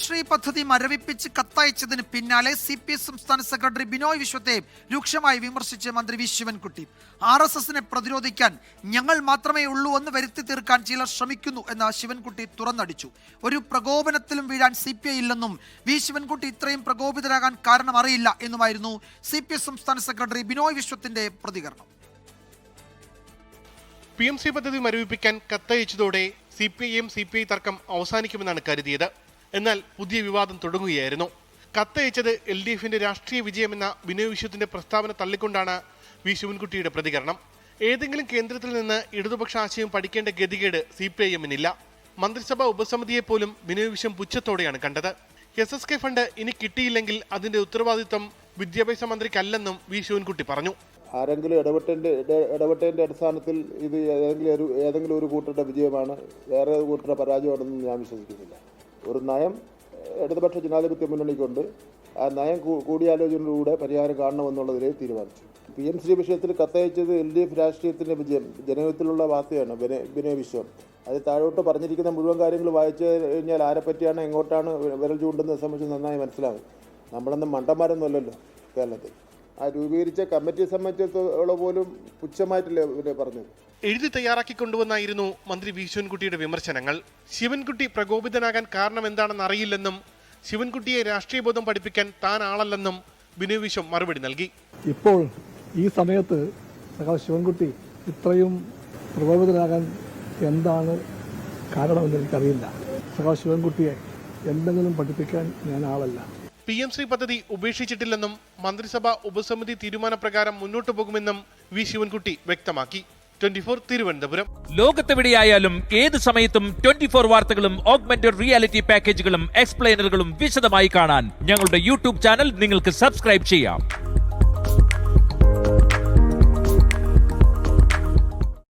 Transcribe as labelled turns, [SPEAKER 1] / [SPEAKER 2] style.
[SPEAKER 1] ശ്രീ പദ്ധതി മരവിപ്പിച്ച് കത്തയച്ചതിന് പിന്നാലെ CPI സംസ്ഥാന സെക്രട്ടറി ബിനോയ് വിശ്വത്തെ രൂക്ഷമായി വിമർശിച്ച് മന്ത്രി വി ശിവൻകുട്ടി. RSSനെ പ്രതിരോധിക്കാൻ ഞങ്ങൾ മാത്രമേ ഉള്ളൂ എന്ന് വരുത്തി തീർക്കാൻ ചിലർ ശ്രമിക്കുന്നു എന്ന് ശിവൻകുട്ടി തുറന്നടിച്ചു. ഒരു പ്രകോപനത്തിലും വീഴാൻ CPI ഇല്ലെന്നും വി ശിവൻകുട്ടി ഇത്രയും പ്രകോപിതരാകാൻ കാരണം അറിയില്ല എന്നുമായിരുന്നു CPI സംസ്ഥാന സെക്രട്ടറി ബിനോയ് വിശ്വത്തിന്റെ പ്രതികരണം.
[SPEAKER 2] PMC പദ്ധതി മരവിപ്പിക്കാൻ കത്തയച്ചതോടെ CPI തർക്കം അവസാനിക്കുമെന്നാണ് കരുതിയത്. എന്നാൽ പുതിയ വിവാദം തുടങ്ങുകയായിരുന്നു. കത്തയച്ചത് LDFന്റെ രാഷ്ട്രീയ വിജയമെന്ന ബിനോയ് വിശ്വത്തിന്റെ പ്രസ്താവന തള്ളിക്കൊണ്ടാണ് വി ശിവൻകുട്ടിയുടെ പ്രതികരണം. ഏതെങ്കിലും കേന്ദ്രത്തിൽ നിന്ന് ഇടതുപക്ഷ ആശയം പഠിക്കേണ്ട ഗതികേട് CPIMനില്ല. മന്ത്രിസഭാ ഉപസമിതിയെ പോലും ബിനോയ് വിശ്വം പുച്ഛത്തോടെയാണ് കണ്ടത്. SSK ഫണ്ട് ഇനി കിട്ടിയില്ലെങ്കിൽ അതിന്റെ ഉത്തരവാദിത്വം വിദ്യാഭ്യാസ മന്ത്രിക്കല്ലെന്നും വി ശിവൻകുട്ടി പറഞ്ഞു.
[SPEAKER 3] ആരെങ്കിലും ഇടപെട്ടതിൻ്റെ അടിസ്ഥാനത്തിൽ ഇത് ഏതെങ്കിലും ഒരു കൂട്ടരുടെ വിജയമാണ്, വേറെ ഒരു കൂട്ടരുടെ പരാജയമാണെന്ന് ഞാൻ വിശ്വസിക്കുന്നില്ല. ഒരു നയം ഇടതുപക്ഷ ജനാധിപത്യ മുന്നണിക്കുണ്ട്. ആ നയം കൂടിയാലോചനയിലൂടെ പരിഹാരം കാണണമെന്നുള്ളതിലേ തീരുമാനിച്ചു. PMC വിഷയത്തിൽ കത്തയച്ചത് LDF രാഷ്ട്രീയത്തിൻ്റെ വിജയം, ജനഹിതത്തിലുള്ള വാർത്തയാണ് ബിനോയ് വിശ്വം. അത് താഴോട്ട് പറഞ്ഞിരിക്കുന്ന മുഴുവൻ കാര്യങ്ങൾ വായിച്ചു കഴിഞ്ഞാൽ ആരെപ്പറ്റിയാണ് എങ്ങോട്ടാണ് വിരൽ ചൂണ്ടുന്നത് സംബന്ധിച്ച് നന്നായി മനസ്സിലാകും. നമ്മളൊന്നും മണ്ടന്മാരൊന്നുമല്ലല്ലോ കേരളത്തിൽ. ആ രൂപീകരിച്ച കമ്മിറ്റിയെ സംബന്ധിച്ചിടത്തോളം പോലും പുച്ഛമായിട്ടല്ലേ പറഞ്ഞത്.
[SPEAKER 2] എഴുതി തയ്യാറാക്കി കൊണ്ടുവന്നായിരുന്നു മന്ത്രി വി ശിവൻകുട്ടിയുടെ വിമർശനങ്ങൾ. ശിവൻകുട്ടി പ്രകോപിതനാകാൻ കാരണം എന്താണെന്ന് അറിയില്ലെന്നും ശിവൻകുട്ടിയെ രാഷ്ട്രീയ ബോധം പഠിപ്പിക്കാൻ താൻ ആളല്ലെന്നും ബിനോയ് വിശ്വം മറുപടി നൽകി.
[SPEAKER 4] ഇപ്പോൾ ഈ സമയത്ത് ശിവൻകുട്ടി ഇത്രയും പ്രകോപിതനാകാൻ എന്താണ് കാരണമെന്ന് എനിക്കറിയില്ല. ശിവൻകുട്ടിയെ എന്തെങ്കിലും പഠിപ്പിക്കാൻ ഞാൻ ആളല്ല.
[SPEAKER 2] PMC പദ്ധതി ഉപേക്ഷിച്ചിട്ടില്ലെന്നും മന്ത്രിസഭാ ഉപസമിതി തീരുമാനപ്രകാരം മുന്നോട്ടു പോകുമെന്നും വി ശിവൻകുട്ടി വ്യക്തമാക്കി. 24 തിരുവനന്തപുരം.
[SPEAKER 5] ലോകത്തെവിടെയായാലും ഏത് സമയത്തും 24 വാർത്തകളും ഓഗ്മെന്റഡ് റിയാലിറ്റി പാക്കേജുകളും എക്സ്പ്ലെയിനറുകളും വിശദമായി കാണാൻ ഞങ്ങളുടെ YouTube ചാനൽ നിങ്ങൾക്ക് സബ്സ്ക്രൈബ് ചെയ്യാം.